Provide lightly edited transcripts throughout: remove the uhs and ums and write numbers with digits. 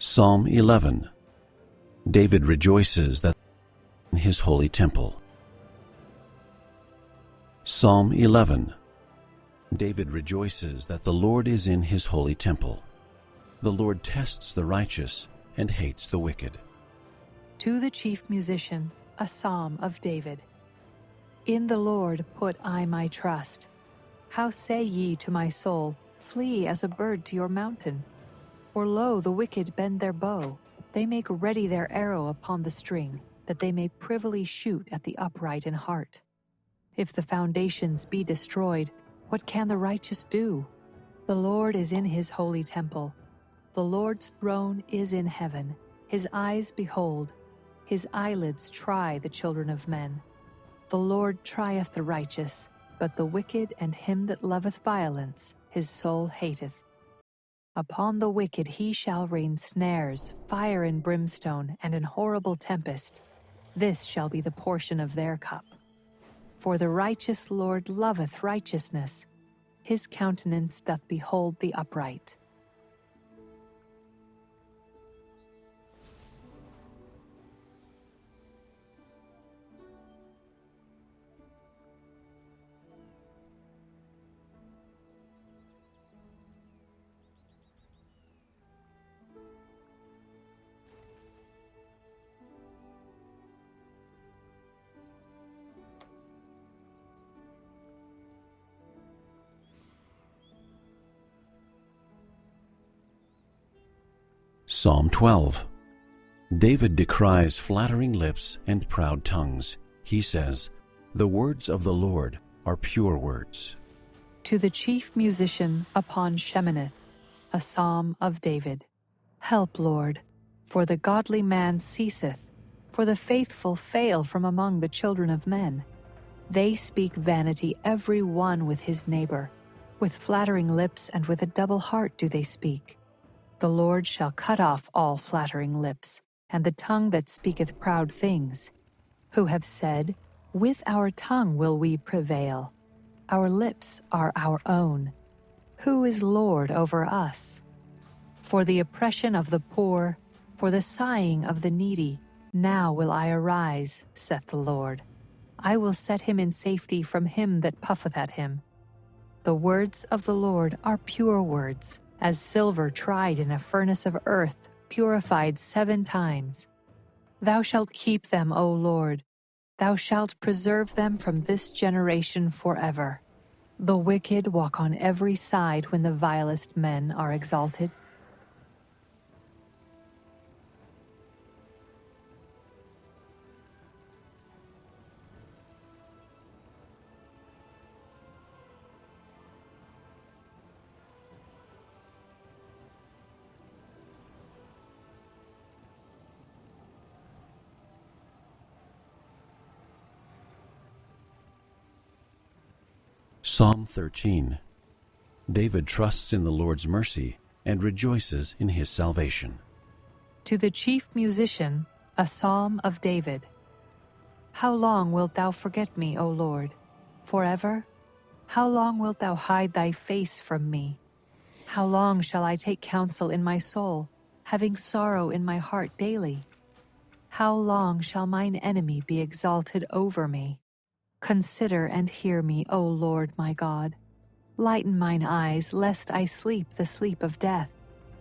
Psalm 11. David rejoices that in his holy temple. Psalm 11. David rejoices that the Lord is in his holy temple. The Lord tests the righteous and hates the wicked. To the chief musician, a psalm of David. In the Lord put I my trust. How say ye to my soul, flee as a bird to your mountain? For lo, the wicked bend their bow, they make ready their arrow upon the string, that they may privily shoot at the upright in heart. If the foundations be destroyed, what can the righteous do? The Lord is in his holy temple. The Lord's throne is in heaven. His eyes behold, his eyelids try the children of men. The Lord trieth the righteous, but the wicked and him that loveth violence his soul hateth. Upon the wicked he shall rain snares, fire and brimstone, and an horrible tempest. This shall be the portion of their cup. For the righteous Lord loveth righteousness. His countenance doth behold the upright. Psalm 12. David decries flattering lips and proud tongues. He says, "The words of the Lord are pure words." To the chief musician upon Sheminith, a psalm of David. Help, Lord, for the godly man ceaseth, for the faithful fail from among the children of men. They speak vanity every one with his neighbor. With flattering lips and with a double heart do they speak. The Lord shall cut off all flattering lips, and the tongue that speaketh proud things. Who have said, with our tongue will we prevail. Our lips are our own. Who is Lord over us? For the oppression of the poor, for the sighing of the needy, now will I arise, saith the Lord. I will set him in safety from him that puffeth at him. The words of the Lord are pure words, as silver tried in a furnace of earth, purified 7 times. Thou shalt keep them, O Lord. Thou shalt preserve them from this generation forever. The wicked walk on every side when the vilest men are exalted. Psalm 13. David trusts in the Lord's mercy and rejoices in his salvation. To the chief musician, a psalm of David. How long wilt thou forget me, O Lord? Forever? How long wilt thou hide thy face from me? How long shall I take counsel in my soul, having sorrow in my heart daily? How long shall mine enemy be exalted over me? Consider and hear me, O Lord my God. Lighten mine eyes, lest I sleep the sleep of death,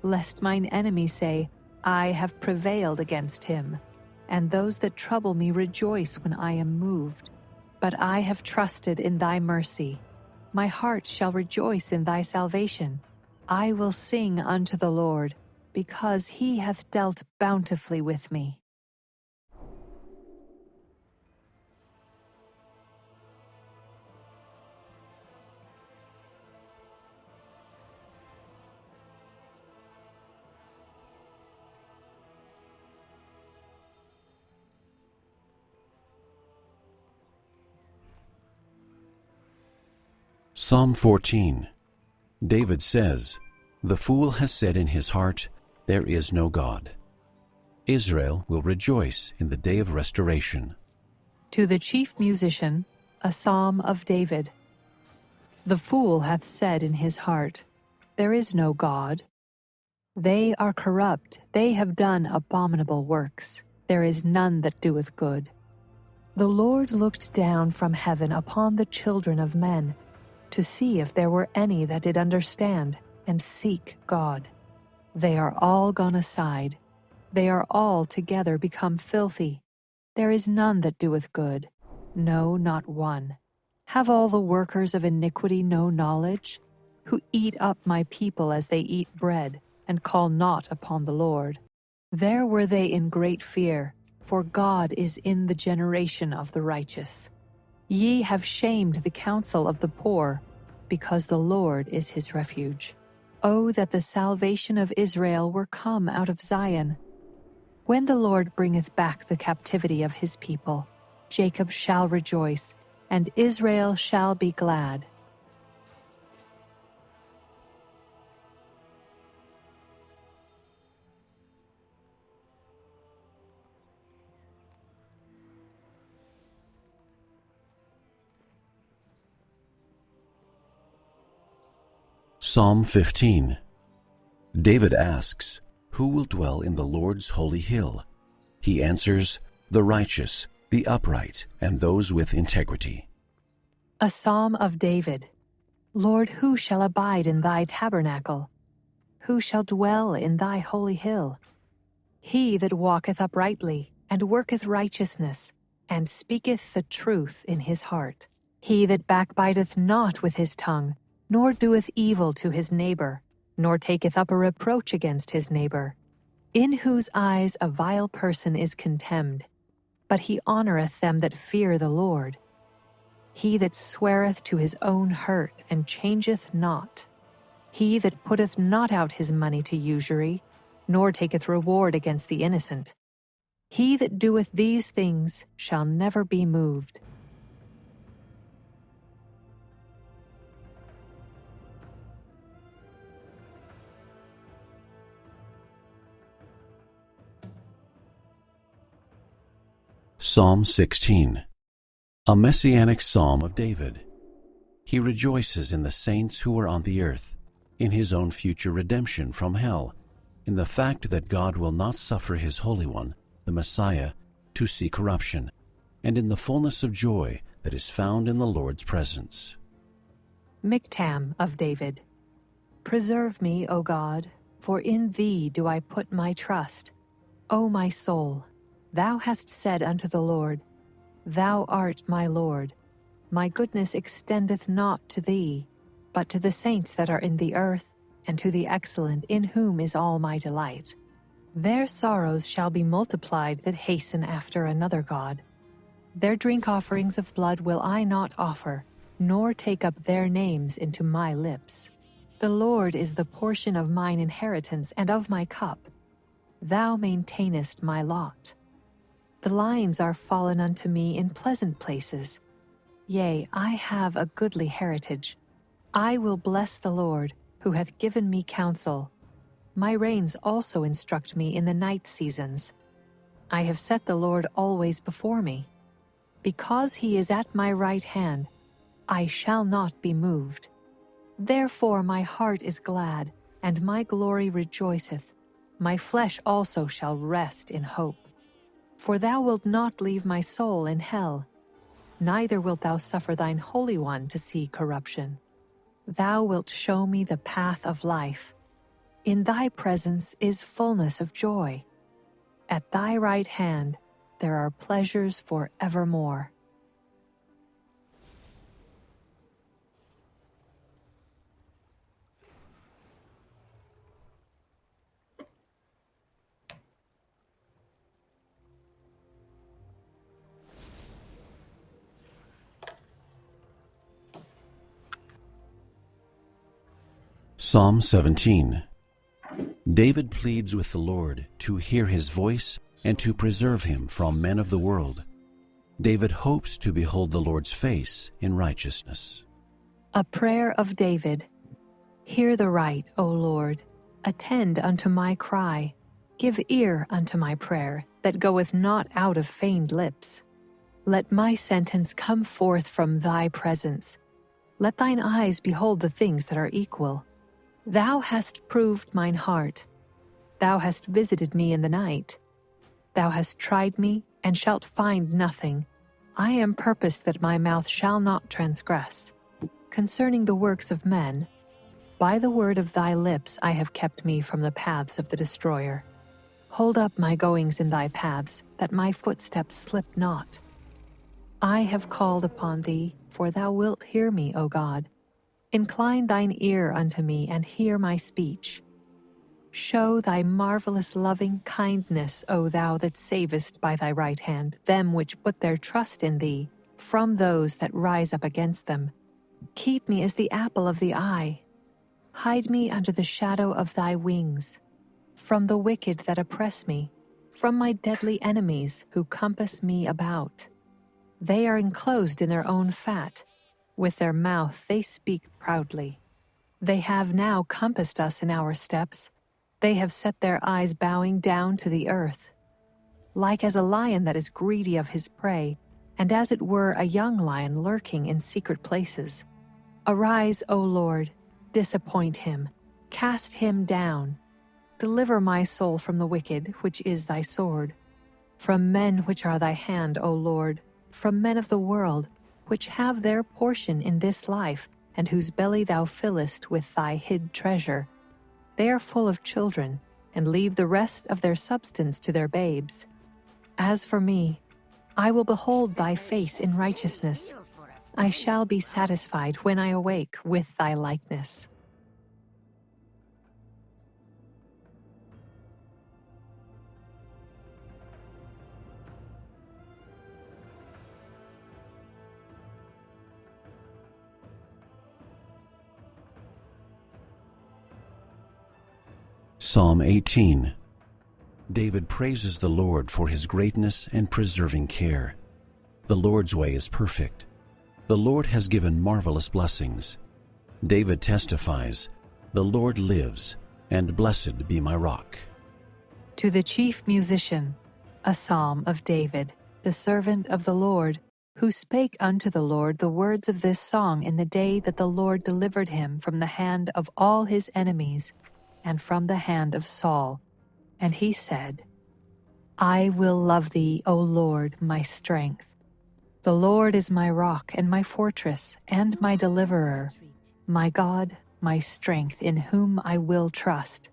lest mine enemy say, I have prevailed against him, and those that trouble me rejoice when I am moved. But I have trusted in thy mercy. My heart shall rejoice in thy salvation. I will sing unto the Lord, because he hath dealt bountifully with me. Psalm 14. David says, "The fool has said in his heart, there is no God." Israel will rejoice in the day of restoration. To the chief musician, a psalm of David. The fool hath said in his heart, there is no God. They are corrupt, they have done abominable works. There is none that doeth good. The Lord looked down from heaven upon the children of men, to see if there were any that did understand and seek God. They are all gone aside. They are all together become filthy. There is none that doeth good, no, not one. Have all the workers of iniquity no knowledge? Who eat up my people as they eat bread, and call not upon the Lord. There were they in great fear, for God is in the generation of the righteous. Ye have shamed the counsel of the poor, because the Lord is his refuge. Oh, that the salvation of Israel were come out of Zion. When the Lord bringeth back the captivity of his people, Jacob shall rejoice, and Israel shall be glad. Psalm 15. David asks, "Who will dwell in the Lord's holy hill?" He answers, "The righteous, the upright, and those with integrity." A psalm of David. Lord, who shall abide in thy tabernacle? Who shall dwell in thy holy hill? He that walketh uprightly, and worketh righteousness, and speaketh the truth in his heart. He that backbiteth not with his tongue, nor doeth evil to his neighbor, nor taketh up a reproach against his neighbor, in whose eyes a vile person is contemned, but he honoureth them that fear the Lord. He that sweareth to his own hurt, and changeth not. He that putteth not out his money to usury, nor taketh reward against the innocent. He that doeth these things shall never be moved. Psalm 16. A messianic psalm of David. He rejoices in the saints who are on the earth, in his own future redemption from hell, in the fact that God will not suffer his Holy One, the Messiah, to see corruption, and in the fullness of joy that is found in the Lord's presence. Miktam of David. Preserve me, O God, for in thee do I put my trust. O my soul, thou hast said unto the Lord, Thou art my Lord. My goodness extendeth not to thee, but to the saints that are in the earth, and to the excellent, in whom is all my delight. Their sorrows shall be multiplied that hasten after another God. Their drink offerings of blood will I not offer, nor take up their names into my lips. The Lord is the portion of mine inheritance and of my cup. Thou maintainest my lot. The lines are fallen unto me in pleasant places. Yea, I have a goodly heritage. I will bless the Lord, who hath given me counsel. My reins also instruct me in the night seasons. I have set the Lord always before me. Because he is at my right hand, I shall not be moved. Therefore my heart is glad, and my glory rejoiceth. My flesh also shall rest in hope. For thou wilt not leave my soul in hell, neither wilt thou suffer thine Holy One to see corruption. Thou wilt show me the path of life. In thy presence is fullness of joy. At thy right hand there are pleasures for evermore. Psalm 17. David pleads with the Lord to hear his voice and to preserve him from men of the world. David hopes to behold the Lord's face in righteousness. A prayer of David. Hear the right, O Lord. Attend unto my cry. Give ear unto my prayer, that goeth not out of feigned lips. Let my sentence come forth from thy presence. Let thine eyes behold the things that are equal. Thou hast proved mine heart. Thou hast visited me in the night. Thou hast tried me, and shalt find nothing. I am purposed that my mouth shall not transgress. Concerning the works of men, by the word of thy lips I have kept me from the paths of the destroyer. Hold up my goings in thy paths, that my footsteps slip not. I have called upon thee, for thou wilt hear me, O God. Incline thine ear unto me, and hear my speech. Show thy marvelous loving kindness, O thou that savest by thy right hand them which put their trust in thee, from those that rise up against them. Keep me as the apple of the eye. Hide me under the shadow of thy wings, from the wicked that oppress me, from my deadly enemies who compass me about. They are enclosed in their own fat. With their mouth they speak proudly. They have now compassed us in our steps. They have set their eyes bowing down to the earth. Like as a lion that is greedy of his prey, and as it were a young lion lurking in secret places. Arise, O Lord, disappoint him, cast him down. Deliver my soul from the wicked, which is thy sword. From men which are thy hand, O Lord, from men of the world, which have their portion in this life, and whose belly thou fillest with thy hid treasure. They are full of children, and leave the rest of their substance to their babes. As for me, I will behold thy face in righteousness. I shall be satisfied when I awake with thy likeness. Psalm 18. David praises the Lord for his greatness and preserving care. The Lord's way is perfect. The Lord has given marvelous blessings. David testifies, "The Lord lives, and blessed be my rock." To the chief musician, a psalm of David, the servant of the Lord, who spake unto the Lord the words of this song in the day that the Lord delivered him from the hand of all his enemies, and from the hand of Saul. And he said, I will love thee, O Lord, my strength. The Lord is my rock and my fortress and my deliverer, my God, my strength, in whom I will trust,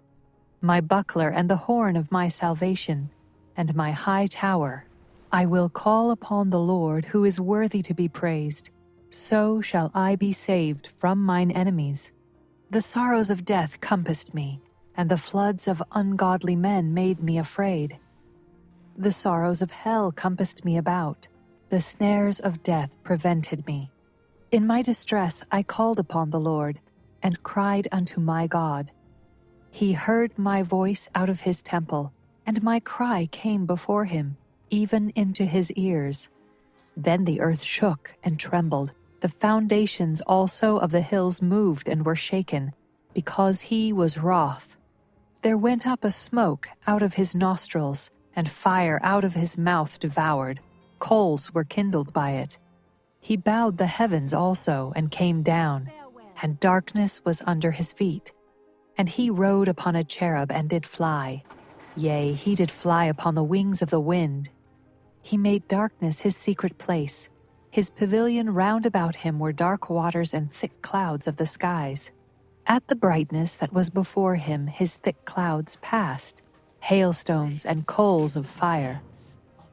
my buckler and the horn of my salvation, and my high tower. I will call upon the Lord, who is worthy to be praised. So shall I be saved from mine enemies. The sorrows of death compassed me, and the floods of ungodly men made me afraid. The sorrows of hell compassed me about. The snares of death prevented me. In my distress I called upon the Lord, and cried unto my God. He heard my voice out of his temple, and my cry came before him, even into his ears. Then the earth shook and trembled. The foundations also of the hills moved and were shaken, because he was wroth. There went up a smoke out of his nostrils, and fire out of his mouth devoured. Coals were kindled by it. He bowed the heavens also, and came down, and darkness was under his feet. And he rode upon a cherub and did fly. Yea, he did fly upon the wings of the wind. He made darkness his secret place. His pavilion round about him were dark waters and thick clouds of the skies. At the brightness that was before him his thick clouds passed, hailstones and coals of fire.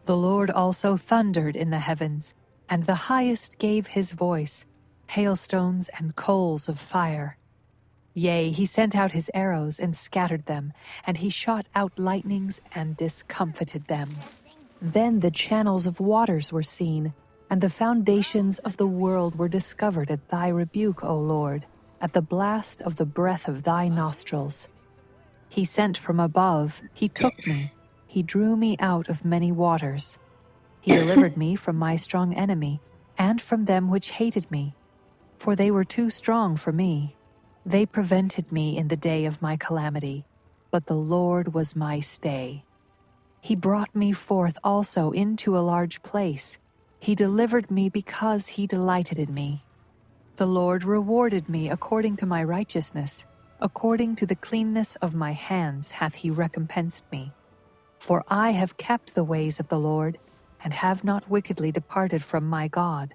The Lord also thundered in the heavens, and the highest gave his voice, hailstones and coals of fire. Yea, he sent out his arrows and scattered them, and he shot out lightnings and discomfited them. Then the channels of waters were seen, and the foundations of the world were discovered at thy rebuke, O Lord, at the blast of the breath of thy nostrils. He sent from above, he took me, he drew me out of many waters. He delivered me from my strong enemy, and from them which hated me, for they were too strong for me. They prevented me in the day of my calamity, but the Lord was my stay. He brought me forth also into a large place. He delivered me because he delighted in me. The Lord rewarded me according to my righteousness, According to the cleanness of my hands hath he recompensed me. For I have kept the ways of the Lord, and have not wickedly departed from my God.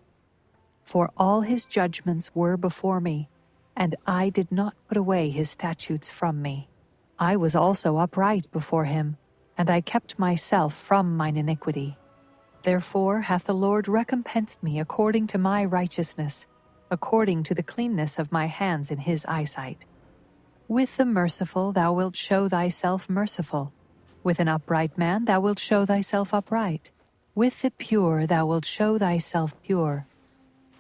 For all his judgments were before me, and I did not put away his statutes from me. I was also upright before him, and I kept myself from mine iniquity. Therefore hath the Lord recompensed me according to my righteousness, according to the cleanness of my hands in his eyesight. With the merciful thou wilt show thyself merciful. With an upright man thou wilt show thyself upright. With the pure thou wilt show thyself pure.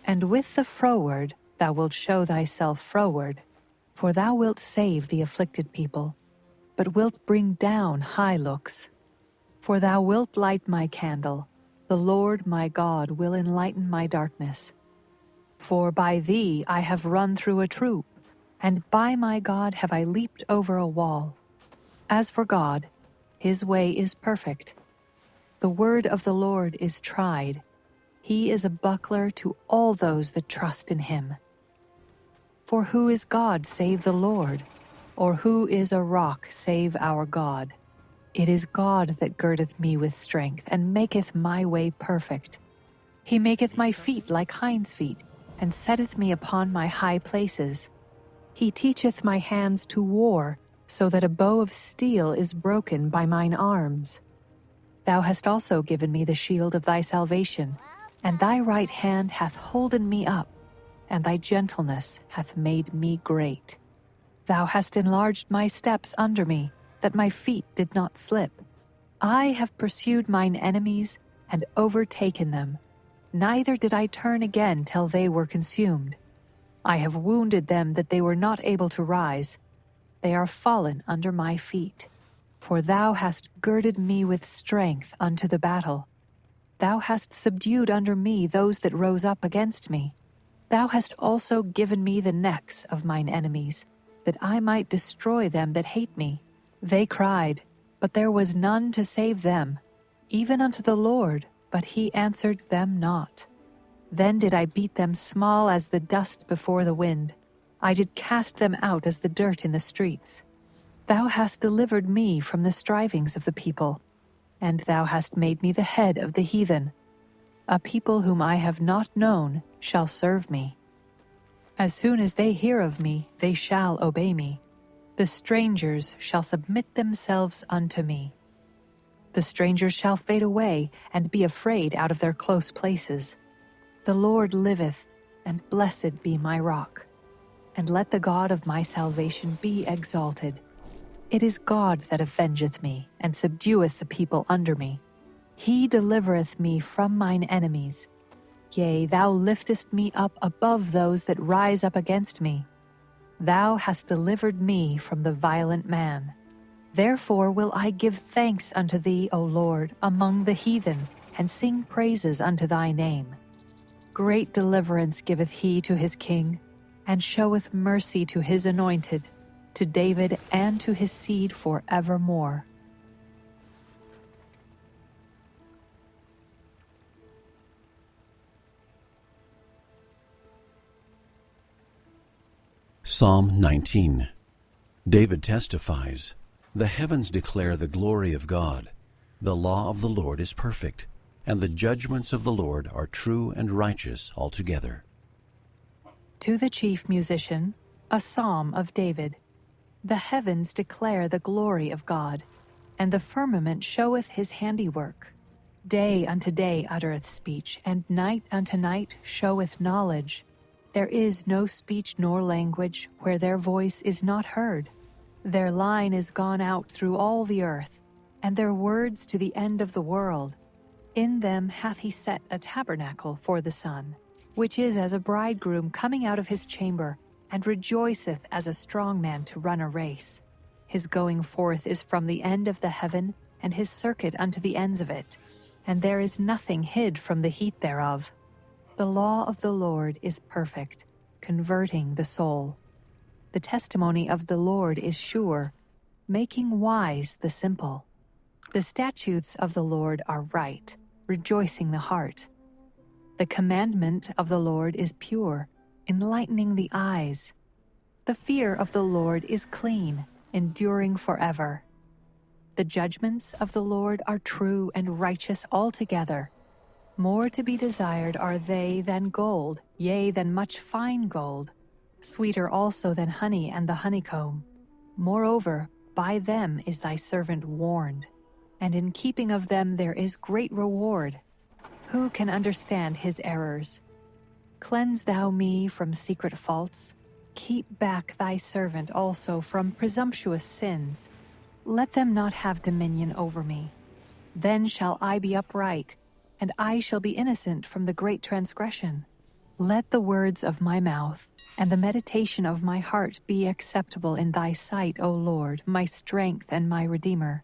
And with the froward thou wilt show thyself froward. For thou wilt save the afflicted people, but wilt bring down high looks. For thou wilt light my candle, the Lord my God will enlighten my darkness. For by thee I have run through a troop, and by my God have I leaped over a wall. As for God, his way is perfect. The word of the Lord is tried. He is a buckler to all those that trust in him. For who is God save the Lord? Or who is a rock save our God? It is God that girdeth me with strength, and maketh my way perfect. He maketh my feet like hinds' feet, and setteth me upon my high places. He teacheth my hands to war, so that a bow of steel is broken by mine arms. Thou hast also given me the shield of thy salvation, and thy right hand hath holden me up, and thy gentleness hath made me great. Thou hast enlarged my steps under me, that my feet did not slip. I have pursued mine enemies, and overtaken them. Neither did I turn again till they were consumed. I have wounded them that they were not able to rise. They are fallen under my feet. For thou hast girded me with strength unto the battle. Thou hast subdued under me those that rose up against me. Thou hast also given me the necks of mine enemies, that I might destroy them that hate me. They cried, but there was none to save them, even unto the Lord, but he answered them not. Then did I beat them small as the dust before the wind. I did cast them out as the dirt in the streets. Thou hast delivered me from the strivings of the people, and thou hast made me the head of the heathen. A people whom I have not known shall serve me. As soon as they hear of me, they shall obey me. The strangers shall submit themselves unto me. The strangers shall fade away and be afraid out of their close places. The Lord liveth, and blessed be my rock. And let the God of my salvation be exalted. It is God that avengeth me, and subdueth the people under me. He delivereth me from mine enemies. Yea, thou liftest me up above those that rise up against me. Thou hast delivered me from the violent man. Therefore will I give thanks unto thee, O Lord, among the heathen, and sing praises unto thy name. Great deliverance giveth he to his king, and showeth mercy to his anointed, to David and to his seed for evermore. Psalm 19. David testifies, "The heavens declare the glory of God. The law of the Lord is perfect, and the judgments of the Lord are true and righteous altogether." To the chief musician, a psalm of David. The heavens declare the glory of God, and the firmament showeth his handiwork. Day unto day uttereth speech, and night unto night showeth knowledge. There is no speech nor language where their voice is not heard. Their line is gone out through all the earth, and their words to the end of the world. In them hath he set a tabernacle for the sun, which is as a bridegroom coming out of his chamber, and rejoiceth as a strong man to run a race. His going forth is from the end of the heaven, and his circuit unto the ends of it, and there is nothing hid from the heat thereof. The law of the Lord is perfect, converting the soul. The testimony of the Lord is sure, making wise the simple. The statutes of the Lord are right, rejoicing the heart. The commandment of the Lord is pure, enlightening the eyes. The fear of the Lord is clean, enduring forever. The judgments of the Lord are true and righteous altogether. More to be desired are they than gold, yea, than much fine gold, sweeter also than honey and the honeycomb. Moreover, by them is thy servant warned, and in keeping of them there is great reward. Who can understand his errors? Cleanse thou me from secret faults. Keep back thy servant also from presumptuous sins. Let them not have dominion over me. Then shall I be upright, and I shall be innocent from the great transgression. Let the words of my mouth and the meditation of my heart be acceptable in thy sight, O Lord, my strength and my Redeemer.